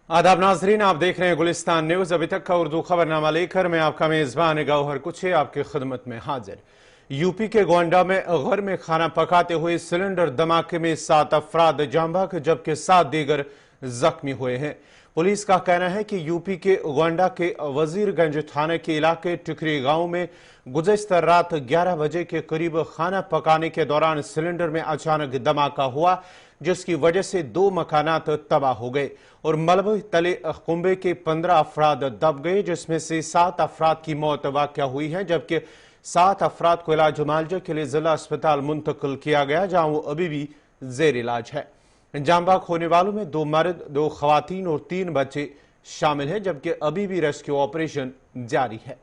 आदाब नाजरीन, आप देख रहे हैं गुलिस्तान न्यूज। अभी तक का उर्दू खबरनामा लेकर मैं आपका मेजबान गौहर कुछे आपकी खिदमत में हाजिर। यूपी के गोंडा में घर में खाना पकाते हुए सिलेंडर धमाके में 7 अफराद जाँ बहक जबकि 7 दीगर जख्मी हुए हैं। पुलिस का कहना है कि यूपी के गोंडा के वजीरगंज थाने के इलाके टिकरी गांव में गुज़श्ता रात 11 बजे के करीब खाना पकाने के दौरान सिलेंडर में अचानक धमाका हुआ, जिसकी वजह से 2 मकानात तबाह हो गए और मलबे तले कुंबे के 15 अफराद दब गए, जिसमें से 7 अफराद की मौत वाक़या हुई है जबकि 7 अफराद को इलाज मुआवजा के लिए जिला अस्पताल मुंतकिल किया गया, जहां वो अभी भी जेर इलाज है। जाँ बहक होने वालों में 2 मर्द, 2 खवातीन और 3 बच्चे शामिल हैं, जबकि अभी भी रेस्क्यू ऑपरेशन जारी है।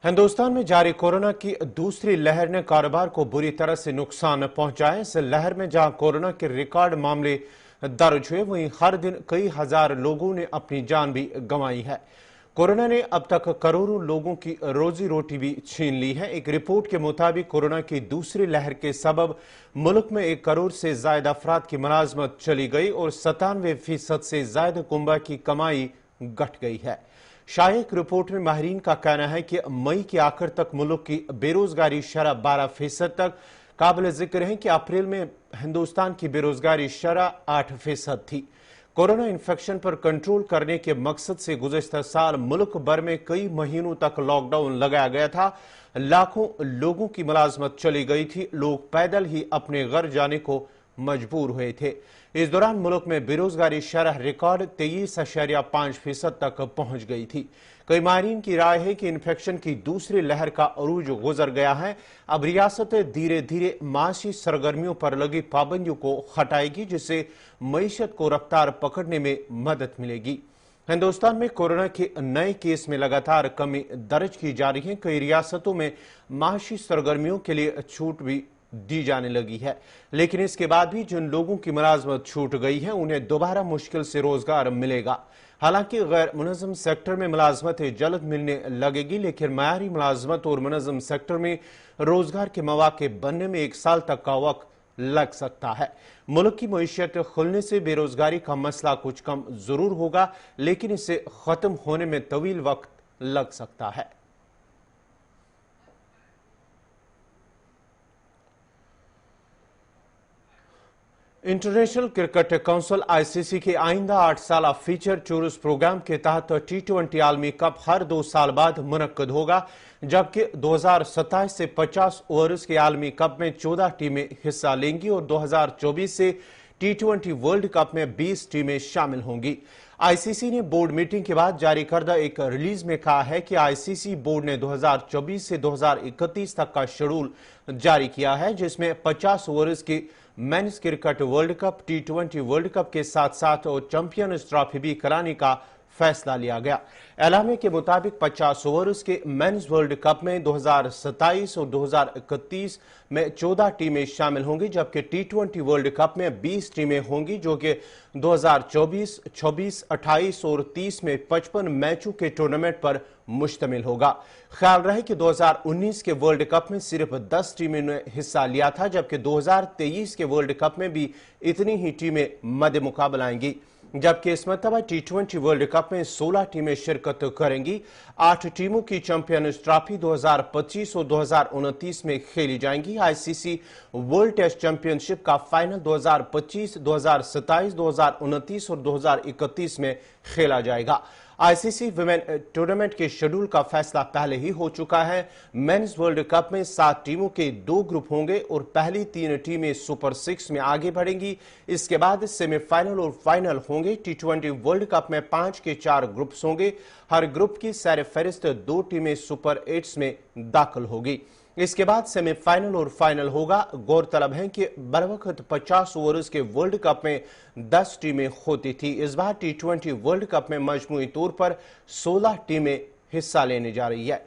हिंदुस्तान में जारी कोरोना की दूसरी लहर ने कारोबार को बुरी तरह से नुकसान पहुंचाया। इस लहर में जहां कोरोना के रिकॉर्ड मामले दर्ज हुए, वहीं हर दिन कई हजार लोगों ने अपनी जान भी गंवाई है। कोरोना ने अब तक करोड़ों लोगों की रोजी रोटी भी छीन ली है। एक रिपोर्ट के मुताबिक कोरोना की दूसरी लहर के सबब मुल्क में 1 करोड़ से ज्यादा अफराद की मुलाजमत चली गई और 97% से ज्यादा कुंबा की कमाई घट गई है। शायक रिपोर्ट में माहिरीन का कहना है कि मई के आखिर तक मुल्क की बेरोजगारी शरह 12% तक। काबिल जिक्र है कि अप्रैल में हिंदुस्तान की बेरोजगारी शरह 8% थी। कोरोना इन्फेक्शन पर कंट्रोल करने के मकसद से गुज़श्ता साल मुल्क भर में कई महीनों तक लॉकडाउन लगाया गया था। लाखों लोगों की मुलाजमत चली गई थी। लोग पैदल ही अपने घर जाने को मजबूर हुए थे। इस दौरान मुल्क में बेरोजगारी शरह रिकॉर्ड 23.5% तक पहुंच गई थी। कई माहिरीन की राय है कि इन्फेक्शन की दूसरी लहर का अरूज गुजर गया है। अब रियासत धीरे धीरे माशी सरगर्मियों पर लगी पाबंदियों को हटाएगी, जिससे मईशत को रफ्तार पकड़ने में मदद मिलेगी। हिंदुस्तान में कोरोना के नए केस में लगातार कमी दर्ज की जा रही है। कई रियासतों में माशी सरगर्मियों के लिए छूट भी दी जाने लगी है, लेकिन इसके बाद भी जिन लोगों की मुलाजमत छूट गई है उन्हें दोबारा मुश्किल से रोजगार मिलेगा। हालांकि गैर मुनज़्ज़म सेक्टर में मुलाजमतें जल्द मिलने लगेगी, लेकिन मयारी मुलाजमत और मुनज़्ज़म सेक्टर में रोजगार के मौके बनने में 1 साल तक का वक्त लग सकता है। मुल्क की मईशत खुलने से बेरोजगारी का मसला कुछ कम जरूर होगा, लेकिन इसे खत्म होने में तवील वक्त लग सकता है। इंटरनेशनल क्रिकेट काउंसिल आईसीसी के आइंदा 8 साल फीचर टूरिस्ट प्रोग्राम के तहत T20 आलमी कप हर 2 साल बाद मुनक्कद होगा, जबकि 2027 से 50 ओवर्स के आलमी कप में 14 टीमें हिस्सा लेंगी और 2024 से T20 वर्ल्ड कप में 20 टीमें शामिल होंगी। आईसीसी ने बोर्ड मीटिंग के बाद जारी करदा एक रिलीज में कहा है कि आईसीसी बोर्ड ने 2024 से 2031 तक का शेड्यूल जारी किया है, जिसमें 50 ओवर्स की men's cricket world cup, T20 world cup के साथ साथ चैंपियंस ट्रॉफी भी कराने का फैसला लिया गया। एलामे के मुताबिक 50 ओवर्स के मेंस वर्ल्ड कप में 2027 और 2031 में 14 टीमें शामिल होंगी, जबकि T20 वर्ल्ड कप में 20 टीमें होंगी, जो कि 2024, 26, 28 और 30 में 55 मैचों के टूर्नामेंट पर मुश्तमिल होगा। ख्याल रहे कि 2019 के वर्ल्ड कप में सिर्फ 10 टीमों ने हिस्सा लिया था, जबकि 2023 के वर्ल्ड कप में भी इतनी ही टीमें मद्दे मुकाबला आएंगी, जबकि इस मरतबा T20 वर्ल्ड कप में 16 टीमें शिरकत करेंगी। 8 टीमों की चैंपियंस ट्रॉफी 2025 और 2029 में खेली जाएंगी। आईसीसी वर्ल्ड टेस्ट चैंपियनशिप का फाइनल 2025, 2027, 2029 और 2031 में खेला जाएगा। आईसीसी विमेन टूर्नामेंट के शेड्यूल का फैसला पहले ही हो चुका है। मेंस वर्ल्ड कप में 7 टीमों के 2 ग्रुप होंगे और पहली 3 टीमें सुपर 6 में आगे बढ़ेंगी। इसके बाद सेमीफाइनल और फाइनल होंगे। T20 वर्ल्ड कप में 5 के 4 ग्रुप्स होंगे। हर ग्रुप की सैर फहरिस्त 2 टीमें सुपर 8 में दाखिल होगी। इसके बाद सेमीफाइनल और फाइनल होगा। गौरतलब है कि बरवक्त 50 ओवर्स के वर्ल्ड कप में 10 टीमें होती थी। इस बार T20 वर्ल्ड कप में मजमूई तौर पर 16 टीमें हिस्सा लेने जा रही है।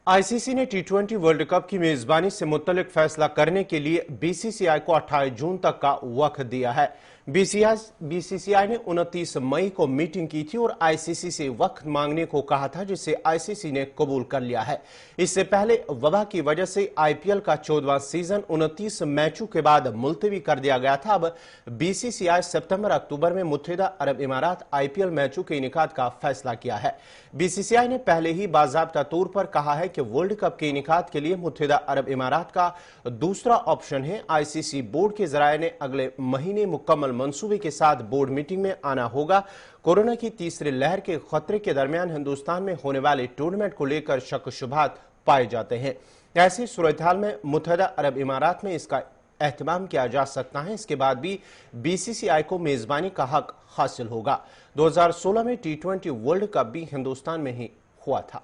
आईसीसी ने T20 वर्ल्ड कप की मेजबानी से मुतल्लिक फैसला करने के लिए बीसीसीआई को 28 जून तक का वक्त दिया है। बीसीसीआई ने 29 मई को मीटिंग की थी और आईसीसी से वक्त मांगने को कहा था, जिसे आईसीसी ने कबूल कर लिया है। इससे पहले वबा की वजह से आईपीएल का 14वां सीजन 29 मैचों के बाद मुलतवी कर दिया गया था। अब बीसीसीआई सितंबर अक्टूबर में मुत्तहिदा अरब इमारात आईपीएल मैचों के इनेकाद का फैसला किया है। बीसीसीआई ने पहले ही बाज़ाब्ता तौर पर कहा है कि वर्ल्ड कप के इनेकाद के लिए मुत्तहिदा अरब इमारात का दूसरा ऑप्शन है। आईसीसी बोर्ड के जराये ने अगले महीने मुकम्मल मंसूबे के साथ बोर्ड मीटिंग में आना होगा। कोरोना की तीसरी लहर के खतरे के दरमियान हिंदुस्तान में होने वाले टूर्नामेंट को लेकर शक शुबहात पाए जाते हैं। ऐसी सूरत हाल में मुत्तहिदा अरब इमारात में इसका एहतमाम किया जा सकता है। इसके बाद भी बीसीसीआई को मेजबानी का हक हासिल होगा। 2016 में T20 वर्ल्ड कप भी हिंदुस्तान में ही हुआ था।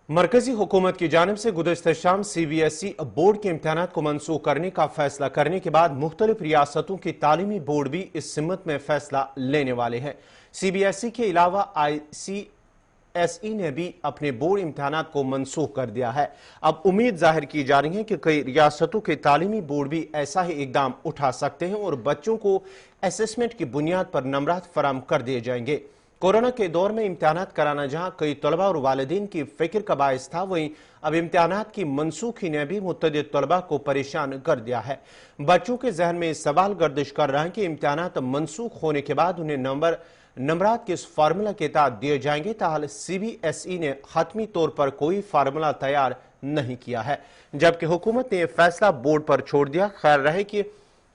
मरकजी हुकूमत की जानिब से गुज़श्ता शाम सीबीएसई बोर्ड के इम्तिहानात को मनसूख करने का फैसला करने के बाद मुख्तलिफ रियासतों की तालीमी बोर्ड भी इस सिमत में फैसला लेने वाले हैं। सीबीएसई के अलावा आईसीएसई ने भी अपने बोर्ड इम्तिहानात को मनसूख कर दिया है। अब उम्मीद जाहिर की जा रही है कि कई रियासतों के तालीमी बोर्ड भी ऐसा ही इकदाम उठा सकते हैं और बच्चों को असेसमेंट की बुनियाद पर नंबरात फराम कर दिए जाएंगे। कोरोना के दौर में इम्तिहानात कराना जहां कई तलबा और वालिदीन की फिक्र का बायस था, वहीं अब इम्तिहानात की मनसूखी ने भी मुतअद्दिद तलबा को परेशान कर दिया है। बच्चों के जहन में सवाल गर्दिश कर रहा है कि इम्तिहानात मनसूख होने के बाद उन्हें नंबरात किस फार्मूला के तहत दिए जाएंगे। ताहल सीबीएसई ने हतमी तौर पर कोई फार्मूला तैयार नहीं किया है, जबकि हुकूमत ने यह फैसला बोर्ड पर छोड़ दिया। खैर रहे कि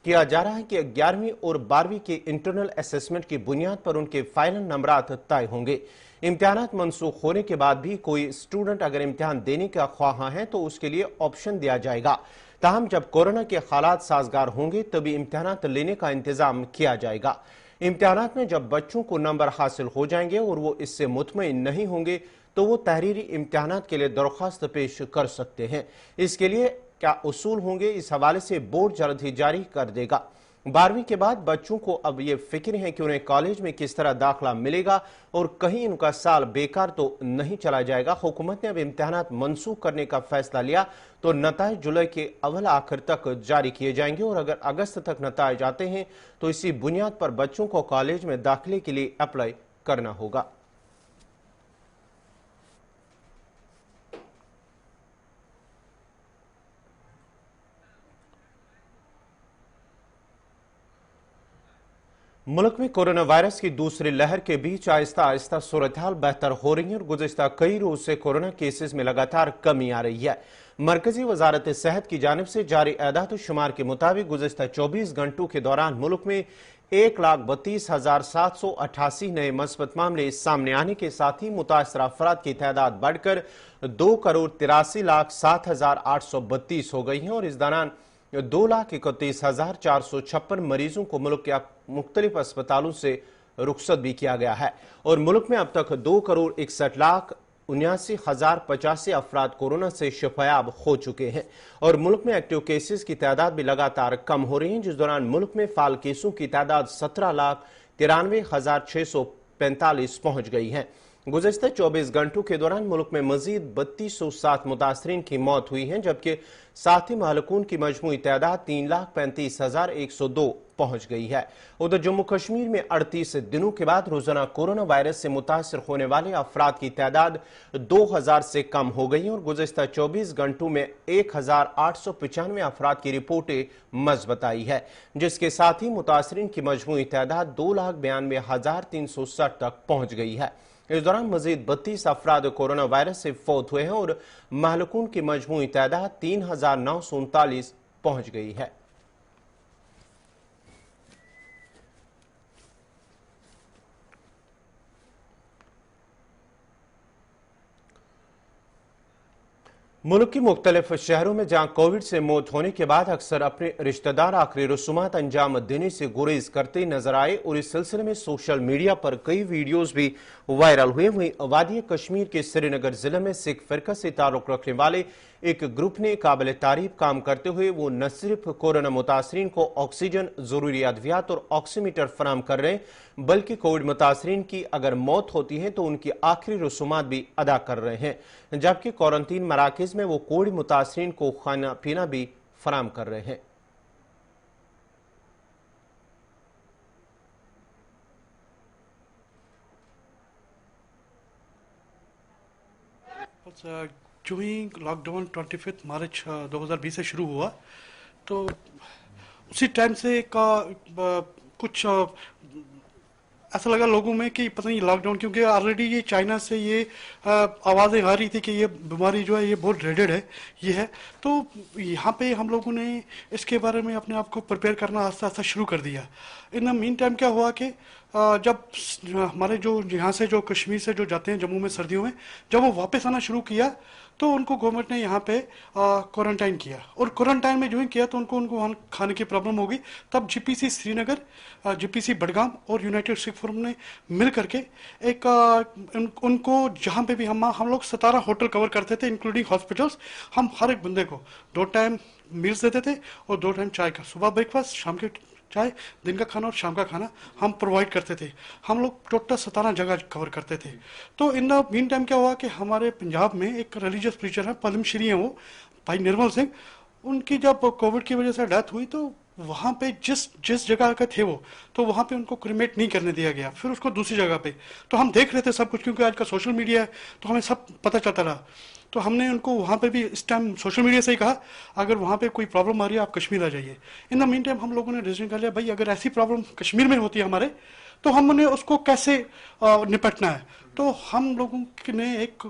किया जा रहा है कि 11वीं और 12वीं के इंटरनल असेसमेंट की बुनियाद पर उनके फाइनल नंबरात तय होंगे। इम्तिहानात मनसूख होने के बाद भी कोई स्टूडेंट अगर इम्तिहान देने का ख्वाहा है तो उसके लिए ऑप्शन दिया जाएगा। ताहम जब कोरोना के हालात साजगार होंगे तभी इम्तिहानात लेने का इंतजाम किया जाएगा। इम्तिहानात में जब बच्चों को नंबर हासिल हो जाएंगे और वो इससे मुतमईन नहीं होंगे तो वो तहरीरी इम्तिहानात के लिए दरख्वास्त पेश कर सकते हैं। इसके लिए क्या उसूल होंगे, इस हवाले से बोर्ड जल्द ही जारी कर देगा। 12वीं के बाद बच्चों को अब ये फिक्र है कि उन्हें कॉलेज में किस तरह दाखिला मिलेगा और कहीं उनका साल बेकार तो नहीं चला जाएगा। हुकूमत ने अब इम्तिहानात मनसूख करने का फैसला लिया तो नताइज जुलाई के अव्वल आखिर तक जारी किए जाएंगे और अगर अगस्त तक नताइज आते हैं तो इसी बुनियाद पर बच्चों को कॉलेज में दाखिले के लिए अप्लाई करना होगा। मुल्क में कोरोना वायरस की दूसरी लहर के बीच आहिस्ता आहिस्ता सूरत हाल बेहतर हो रही है और गुज़श्ता कई रोज से कोरोना केसेस में लगातार कमी आ रही है। मरकजी वजारत सेहत की जानिब से जारी एदाद शुमार के मुताबिक गुज़श्ता 24 घंटों के दौरान मुल्क में 1,32,788 नए मस्बत मामले सामने आने के साथ ही मुतासर अफराद की तादाद बढ़कर 2,83,07,832 हो गई है और इस दौरान 2,31,456 मरीजों को मुल्क के मुख्तलिफ अस्पतालों से रुखसत भी किया गया है और मुल्क में अब तक 2,61,79,085 अफराद कोरोना से शिफायाब हो चुके हैं और मुल्क में एक्टिव केसेस की तादाद भी लगातार कम हो रही है, जिस दौरान मुल्क में फाल केसों की तादाद 17,93,645 पहुंच गई है। गुज़श्ता 24 घंटों के दौरान मुल्क में मजीद 3207 मुतासरीन की मौत हुई है, जबकि साथ ही महलकून की मजमूई तादाद 3,35,102 पहुंच गई है। उधर जम्मू कश्मीर में 38 दिनों के बाद रोजाना कोरोना वायरस से मुतासर होने वाले अफराद की तादाद 2000 से कम हो गई और गुज़श्ता 24 घंटों में 1,895 अफराद की रिपोर्टें मज़बूत आई है, जिसके साथ ही मुतासरीन की मजमूई तादाद 2,92,360 तक पहुंच गई है। इस दौरान मजीद 32 अफराद कोरोना वायरस से फौत हुए हैं और महलकून की मजमूई तादाद 3,939 पहुंच गई है। मुल्क की मुख्तलिफ शहरों में जहां कोविड से मौत होने के बाद अक्सर अपने रिश्तेदार आखिरी रसूमात अंजाम देने से गुरेज करते नजर आए और इस सिलसिले में सोशल मीडिया पर कई वीडियोज भी वायरल हुए। वहीं वादी कश्मीर के श्रीनगर जिले में सिख फिरका से ताल्लुक रखने वाले एक ग्रुप ने काबिल तारीफ काम करते हुए वो न सिर्फ कोरोना मुतासरीन को ऑक्सीजन, जरूरी अद्वियात और ऑक्सीमीटर फराम कर रहे हैं बल्कि कोविड मुतासरीन की अगर मौत होती है तो उनकी आखिरी रसूमात भी अदा कर रहे हैं, जबकि क्वारंटीन मराकज में वो कोविड मुतासरीन को खाना पीना भी फराम कर रहे हैं। जो ही लॉकडाउन 25 मार्च 2020 से शुरू हुआ तो उसी टाइम से कुछ ऐसा लगा लोगों में कि पता नहीं लॉकडाउन, क्योंकि ऑलरेडी ये चाइना से ये आवाज़ें आ रही थी कि ये बीमारी जो है ये बहुत ड्रेडेड है, ये है। तो यहाँ पे हम लोगों ने इसके बारे में अपने आप को प्रिपेयर करना आस्ता आस्ता शुरू कर दिया। इन द मीन टाइम क्या हुआ कि जब हमारे जो यहाँ से जो कश्मीर से जो जाते हैं जम्मू में सर्दियों में, जब वो वापस आना शुरू किया तो उनको गवर्नमेंट ने यहाँ पे क्वारंटाइन किया, और क्वारंटाइन में जो ही किया तो उनको वहाँ खाने की प्रॉब्लम हो गई। तब जीपीसी श्रीनगर, जीपीसी बडगाम और यूनाइटेड सिख फोरम ने मिल करके एक उनको जहाँ पे भी हम लोग 17 होटल कवर करते थे इंक्लूडिंग हॉस्पिटल्स। हम हर एक बंदे को 2 टाइम मील्स देते थे और 2 टाइम चाय का, सुबह ब्रेकफास्ट, शाम के चाय, दिन का खाना और शाम का खाना हम प्रोवाइड करते थे। हम लोग टोटल 17 जगह कवर करते थे। तो इन द मीन टाइम क्या हुआ कि हमारे पंजाब में एक रिलीजियस प्रीचर है, पद्मश्री हैं वो, भाई निर्मल सिंह, उनकी जब कोविड की वजह से डेथ हुई तो वहाँ पे जिस जगह के थे वो, तो वहाँ पे उनको क्रिमेट नहीं करने दिया गया, फिर उसको दूसरी जगह पे। तो हम देख रहे थे सब कुछ, क्योंकि आज का सोशल मीडिया है तो हमें सब पता चलता रहा। तो हमने उनको वहाँ पे भी इस टाइम सोशल मीडिया से ही कहा अगर वहाँ पे कोई प्रॉब्लम आ रही है आप कश्मीर आ जाइए। इन द मीन टाइम हम लोगों ने डिसीजन कर लिया भाई अगर ऐसी प्रॉब्लम कश्मीर में होती है हमारे, तो हमने उसको कैसे निपटना है। तो हम लोगों ने एक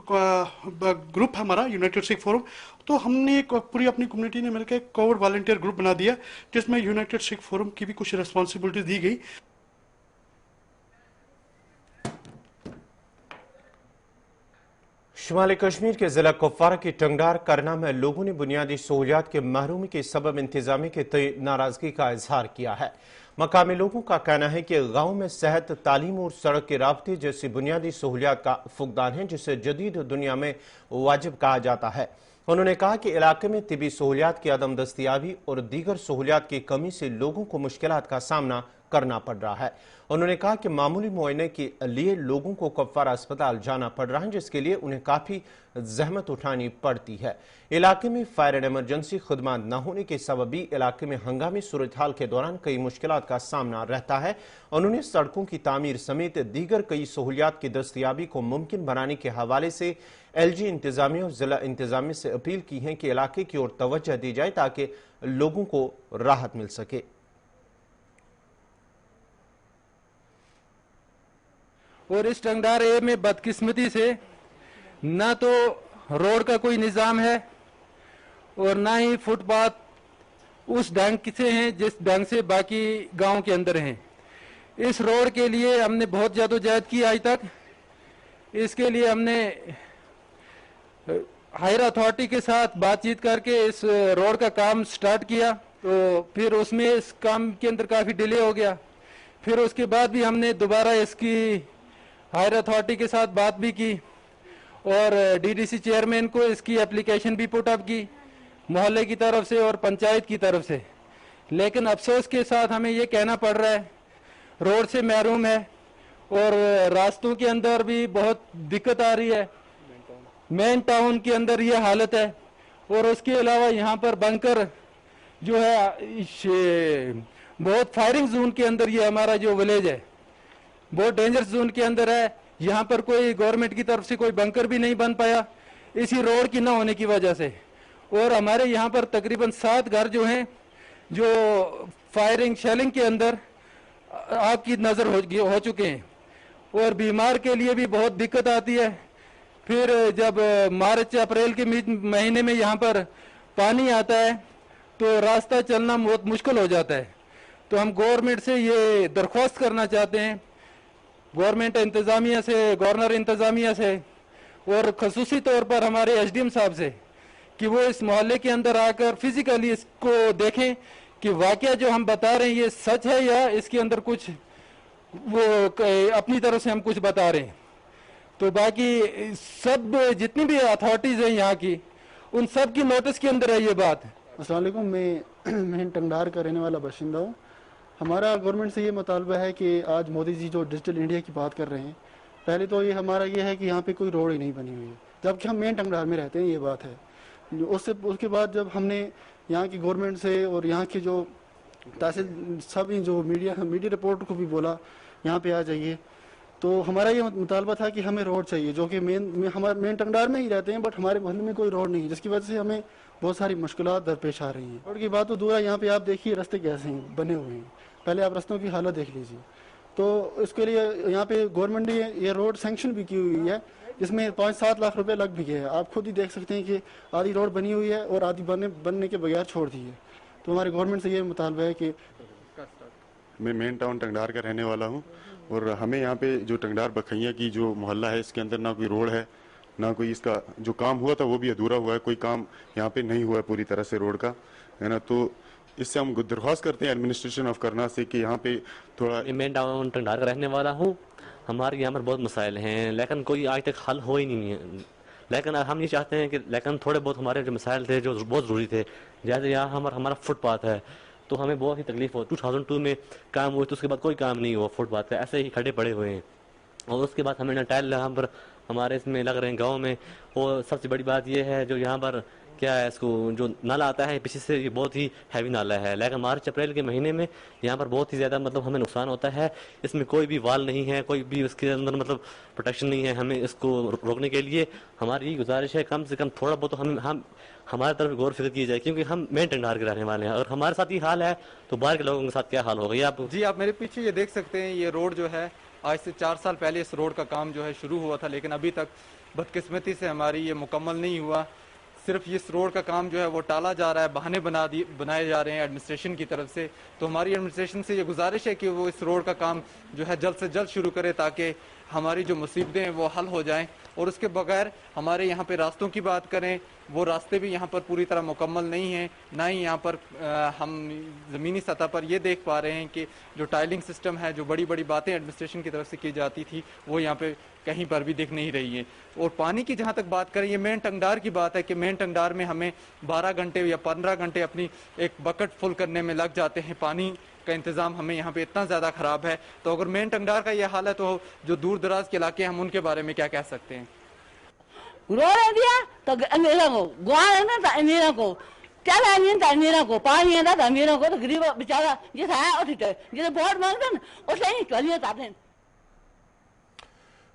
ग्रुप है हमारा यूनाइटेड सिख फोरम, तो हमने एक पूरी अपनी कम्युनिटी ने मिलकर एक कोविड वॉलंटियर ग्रुप बना दिया जिसमें यूनाइटेड सिख फोरम की भी कुछ रिस्पॉन्सिबिलिटी दी गई। शुमाली कश्मीर के जिला कुपवारा की टंगडार करना में लोगों ने बुनियादी सहूलियात के महरूमी के सबब इंतजामी के तय नाराजगी का इजहार किया है। मकामी लोगों का कहना है कि गांव में सेहत, तालीम और सड़क के राब्ते जैसी बुनियादी सहूलियात का फुकदान है जिसे जदीद दुनिया में वाजिब कहा जाता है। उन्होंने कहा कि इलाके में तिबी सहूलियात की अदम दस्तियाबी और दीगर सहूलियात की कमी से लोगों को मुश्किलात का सामना करना पड़ रहा है। उन्होंने कहा कि मामूली मुआयने के लिए लोगों को कुपवारा अस्पताल जाना पड़ रहा है जिसके लिए उन्हें काफी जहमत उठानी पड़ती है। इलाके में फायर एंड इमरजेंसी खदमात न होने के सबब भी इलाके में हंगामी सूरत हाल के दौरान कई मुश्किलात का सामना रहता है। उन्होंने सड़कों की तामीर समेत दीगर कई सहूलियात की दस्तियाबी को मुमकिन बनाने के हवाले से LG इंतजामिया और जिला इंतजामिया से अपील की है कि इलाके की ओर तवज्जो दी जाए ताकि लोगों को राहत मिल सके। और इस टंगडार एरिया में बदकिस्मती से ना तो रोड का कोई निज़ाम है और ना ही फुटपाथ उस ढंग से हैं जिस ढंग से बाकी गांव के अंदर हैं। इस रोड के लिए हमने बहुत जदोजहद की आज तक। इसके लिए हमने हायर अथॉरिटी के साथ बातचीत करके इस रोड का काम स्टार्ट किया, तो फिर उसमें इस काम के अंदर काफ़ी डिले हो गया। फिर उसके बाद भी हमने दोबारा इसकी हायर अथॉरिटी के साथ बात भी की और DDC चेयरमैन को इसकी एप्लीकेशन भी पुट अप की मोहल्ले की तरफ से और पंचायत की तरफ से। लेकिन अफसोस के साथ हमें ये कहना पड़ रहा है रोड से महरूम है और रास्तों के अंदर भी बहुत दिक्कत आ रही है। मेन टाउन के अंदर ये हालत है और उसके अलावा यहाँ पर बंकर जो है बहुत फायरिंग जोन के अंदर ये हमारा जो विलेज है बहुत डेंजरस जोन के अंदर है। यहाँ पर कोई गवर्नमेंट की तरफ से कोई बंकर भी नहीं बन पाया इसी रोड की ना होने की वजह से। और हमारे यहाँ पर तकरीबन 7 घर जो हैं जो फायरिंग शेलिंग के अंदर आग की नज़र हो चुके हैं और बीमार के लिए भी बहुत दिक्कत आती है। फिर जब मार्च अप्रैल के महीने में यहाँ पर पानी आता है तो रास्ता चलना बहुत मुश्किल हो जाता है। तो हम गवर्नमेंट से ये दरख्वास्त करना चाहते हैं, गवर्नमेंट इंतज़ामिया से, गवर्नर इंतज़ामिया से और खसूसी तौर पर हमारे SDM साहब से कि वो इस मोहल्ले के अंदर आकर फिजिकली इसको देखें कि वाकया जो हम बता रहे हैं ये सच है या इसके अंदर कुछ वो अपनी तरफ से हम कुछ बता रहे हैं। तो बाकी सब जितनी भी अथॉरिटीज़ हैं यहाँ की, उन सब की नोटिस के अंदर है ये बात। अस्सलाम वालेकुम, मैं टंगडार का रहने वाला बाशिंदा हूँ। हमारा गवर्नमेंट से ये मुतालबा है कि आज मोदी जी जो डिजिटल इंडिया की बात कर रहे हैं, पहले तो ये हमारा ये है कि यहाँ पे कोई रोड ही नहीं बनी हुई है, जबकि हम मेन टंगडार में रहते हैं, ये बात है। उसके बाद जब हमने यहाँ की गवर्नमेंट से और यहाँ के जो तहसील सब जो मीडिया रिपोर्ट को भी बोला यहाँ पे आ जाइए, तो हमारा ये मुतालबा था कि हमें रोड चाहिए, जो कि हमारे मेन टंगडार में ही रहते हैं, बट हमारे मोहल्ले में कोई रोड नहीं है, जिसकी वजह से हमें बहुत सारी मुश्किलात दरपेश आ रही हैं। रोड की बात तो दूर है, यहाँ पे आप देखिए रास्ते कैसे हैं बने हुए हैं, पहले आप रास्तों की हालत देख लीजिए। तो इसके लिए यहाँ पे गवर्नमेंट ने ये रोड सैंक्शन भी की हुई है, जिसमें 5-7 लाख रुपए लग भी गए हैं। आप खुद ही देख सकते हैं कि आधी रोड बनी हुई है और आधी बनने के बगैर छोड़ दी है। तो हमारे गवर्नमेंट से ये मुतालबा है कि मैं मेन टाउन टंगडार का रहने वाला हूँ और हमें यहाँ पे जो टंगडार बखैया की जो मोहल्ला है, इसके अंदर ना कोई रोड है, ना कोई इसका जो काम हुआ था वो भी अधूरा हुआ है, कोई काम यहाँ पे नहीं हुआ है पूरी तरह से रोड का, है ना। तो इससे हम दरख्वास्त करते हैं एडमिनिस्ट्रेशन ऑफ करना से कि यहाँ पे थोड़ा। मैं टाउन टंगडार का रहने वाला हूँ। हमारे यहाँ पर बहुत मसाइल हैं, लेकिन कोई आज तक हल हो ही नहीं है। लेकिन हम ये चाहते हैं कि लेकिन थोड़े बहुत हमारे जो मसाइल थे जो बहुत ज़रूरी थे, जैसे यहाँ हमारा फुटपाथ है, तो हमें बहुत ही तकलीफ हो। 2002 में काम हुए तो उसके बाद कोई काम नहीं हुआ, फुटपाथ पे ऐसे ही खड़े पड़े हुए हैं। और उसके बाद हमें टाइल यहाँ पर हमारे इसमें लग रहे हैं गाँव में। और सबसे बड़ी बात यह है जो यहाँ पर क्या है, इसको जो नाला आता है पीछे से, ये बहुत ही हैवी नाला है, लेकिन मार्च अप्रैल के महीने में यहाँ पर बहुत ही ज़्यादा मतलब हमें नुकसान होता है। इसमें कोई भी वाल नहीं है, कोई भी उसके अंदर मतलब प्रोटेक्शन नहीं है। हमें इसको रोकने के लिए हमारी गुजारिश है कम से कम थोड़ा बहुत तो हम हमारे तरफ गौर फिक्र की जाए, क्योंकि हम मेन टंगडार के रहने वाले हैं। और हमारे साथ ही हाल है तो बाहर के लोगों के साथ क्या हाल होगा। ये आप जी आप मेरे पीछे ये देख सकते हैं, ये रोड जो है आज से 4 साल पहले इस रोड का काम जो है शुरू हुआ था, लेकिन अभी तक बदकिस्मती से हमारी ये मुकम्मल नहीं हुआ। सिर्फ इस रोड का काम जो है वो टाला जा रहा है, बहाने बनाए जा रहे हैं एडमिनिस्ट्रेशन की तरफ से। तो हमारी एडमिनिस्ट्रेशन से ये गुजारिश है कि वो इस रोड का काम जो है जल्द से जल्द शुरू करे, ताकि हमारी जो मुसीबतें हैं वो हल हो जाएं। और उसके बगैर हमारे यहाँ पे रास्तों की बात करें, वो रास्ते भी यहाँ पर पूरी तरह मुकम्मल नहीं हैं। ना ही यहाँ पर हम ज़मीनी सतह पर ये देख पा रहे हैं कि जो टाइलिंग सिस्टम है, जो बड़ी बड़ी बातें एडमिनिस्ट्रेशन की तरफ से की जाती थी, वो यहाँ पे कहीं पर भी दिख नहीं रही है। और पानी की जहाँ तक बात करें, ये मेन टंगडार की बात है कि मेन टंगडार में हमें 12 घंटे या 15 घंटे अपनी एक बकेट फुल करने में लग जाते हैं। पानी का इंतज़ाम हमें यहाँ पे इतना ज़्यादा ख़राब है। तो अगर मेन टंगडार का ये हाल है तो जो दूर दराज के इलाके हैं हम उनके बारे में क्या कह सकते हैं। रोड दिया तो अमीरों को, गुआर है ना तो अमीरों को, चला नहीं तो अमीरों को, पानी है तो अमीरों को, तो गरीब बेचारा जिस है और जिसे वोट मांगते हैं उसे नहीं चलिए चाहते हैं।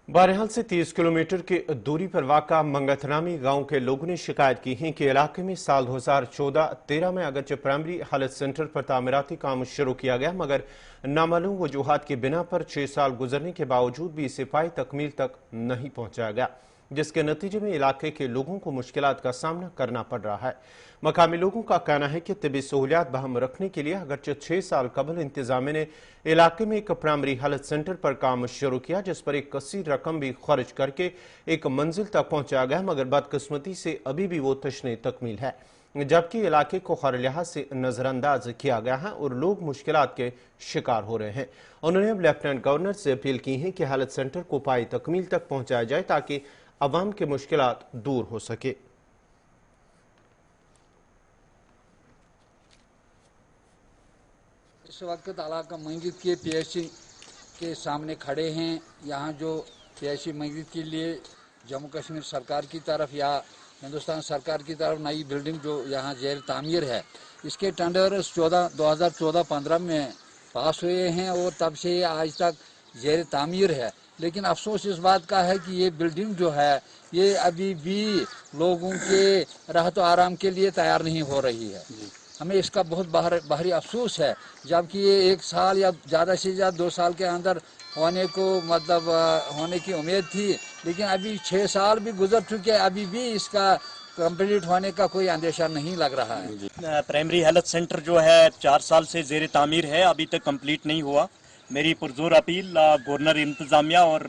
बहरहाल से 30 किलोमीटर की दूरी पर वाक़ा मंगतनामी गांव के लोगों ने शिकायत की है कि इलाके में साल 2014-13 में अगरचे प्राइमरी हेल्थ सेंटर पर तामीराती काम शुरू किया गया, मगर नामालूम वजूहात की बिना पर 6 साल गुजरने के बावजूद भी इसे पाई तकमील तक नहीं पहुंचाया गया, जिसके नतीजे में इलाके के लोगों को मुश्किलात का सामना करना पड़ रहा है। मकामी लोगों का कहना है कि तिबी सहूलियात बहम रखने के लिए अगरचे 6 साल कबल इंतजामिया ने इलाके में एक प्राइमरी हेल्थ सेंटर पर काम शुरू किया, जिस पर एक कसीर रकम भी खर्च करके एक मंजिल तक पहुंचाया गया, मगर बदकिस्मती से अभी भी वो तशने तकमील है, जबकि इलाके को हर लिहाज से नजरअंदाज किया गया है और लोग मुश्किलात के शिकार हो रहे हैं। उन्होंने अब लेफ्टिनेंट गवर्नर से अपील की है कि हेल्थ सेंटर को पाई तकमील तक पहुंचाया जाए ताकि अवाम के मुश्किलात दूर हो सके। इस वक्त इलाका मस्जिद के पीएचसी के सामने खड़े हैं। यहाँ जो पीएचसी मस्जिद के लिए जम्मू कश्मीर सरकार की तरफ या हिंदुस्तान सरकार की तरफ नई बिल्डिंग जो यहाँ जेर तामीर है, इसके टेंडर 2014-15 में पास हुए हैं और तब से आज तक जेर तामीर है। लेकिन अफसोस इस बात का है कि ये बिल्डिंग जो है ये अभी भी लोगों के राहत आराम के लिए तैयार नहीं हो रही है। हमें इसका बहुत बाहरी अफसोस है, जबकि ये 1 साल या ज़्यादा से ज़्यादा 2 साल के अंदर होने को मतलब होने की उम्मीद थी, लेकिन अभी 6 साल भी गुजर चुके हैं, अभी भी इसका कंप्लीट होने का कोई अंदेशा नहीं लग रहा है। प्राइमरी हेल्थ सेंटर जो है 4 साल से जेर तामीर है, अभी तक कंप्लीट नहीं हुआ। मेरी पुरजोर अपील गवर्नर इंतज़ामिया और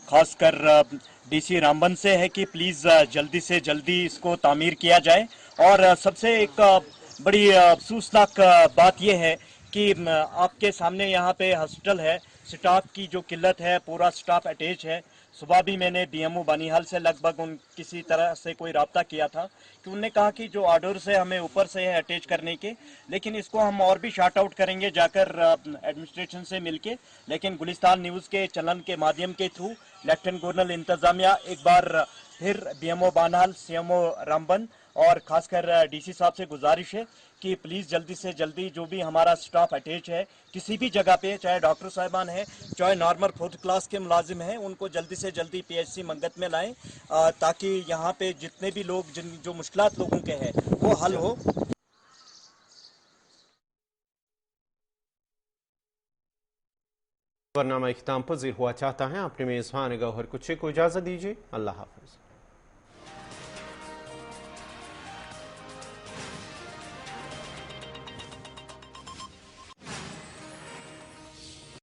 ख़ासकर डीसी रामबन से है कि प्लीज जल्दी से जल्दी इसको तामीर किया जाए। और सबसे एक बड़ी अफसोसनाक बात यह है कि आपके सामने यहाँ पे हॉस्पिटल है, स्टाफ की जो किल्लत है, पूरा स्टाफ अटैच है। सुबह भी मैंने डीएमओ बानीहाल से लगभग किसी तरह से कोई राब्ता किया था कि उन्होंने कहा कि जो ऑर्डर से हमें ऊपर से है अटैच करने के, लेकिन इसको हम और भी शार्ट आउट करेंगे जाकर एडमिनिस्ट्रेशन से मिलके। लेकिन गुलिस्तान न्यूज़ के चैनल के माध्यम के थ्रू लेफ्टिनेंट गवर्नर इंतजामिया एक बार फिर डीएमओ बानीहाल, सीएमओ रामबन और खासकर डीसी साहब से गुजारिश है कि प्लीज़ जल्दी से जल्दी जो भी हमारा स्टाफ अटैच है किसी भी जगह पे, चाहे डॉक्टर साहिबान हैं, चाहे नॉर्मल 4th क्लास के मुलाजिम हैं, उनको जल्दी से जल्दी पीएचसी मंगत में लाएं ताकि यहाँ पे जितने भी लोग जो मुश्किलात लोगों के हैं वो हल हो। वरनामा इख्तिताम पज़ीर हुआ चाहता है अपने मेज़बान गौहर कुछे को इजाज़त दीजिए। अल्लाह हाफ़िज़।